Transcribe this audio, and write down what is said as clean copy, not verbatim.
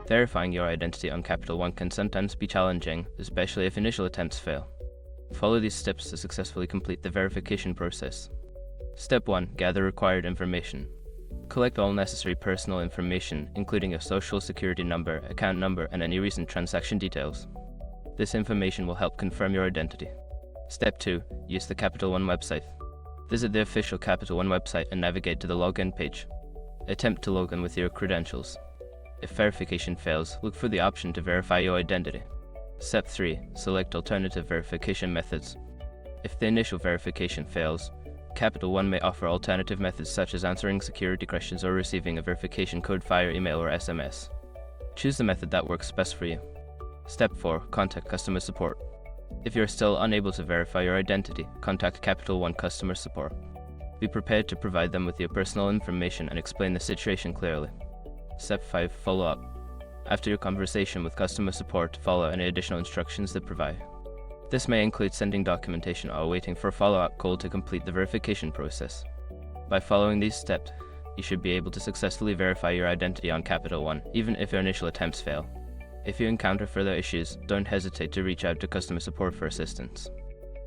Verifying your identity on Capital One can sometimes be challenging, especially if initial attempts fail. Follow these steps to successfully complete the verification process. Step 1. Gather required information. Collect all necessary personal information, including your social security number, account number, and any recent transaction details. This information will help confirm your identity. Step 2. Use the Capital One website. Visit the official Capital One website and navigate to the login page. Attempt to log in with your credentials. If verification fails, look for the option to verify your identity. Step 3. Select alternative verification methods. If the initial verification fails, Capital One may offer alternative methods such as answering security questions or receiving a verification code via email or SMS. Choose the method that works best for you. Step 4. Contact customer support. If you're still unable to verify your identity, contact Capital One customer support. Be prepared to provide them with your personal information and explain the situation clearly. Step 5. Follow up. After your conversation with customer support, follow any additional instructions they provide. This may include sending documentation or waiting for a follow-up call to complete the verification process. By following these steps, you should be able to successfully verify your identity on Capital One, even if your initial attempts fail. If you encounter further issues, don't hesitate to reach out to customer support for assistance.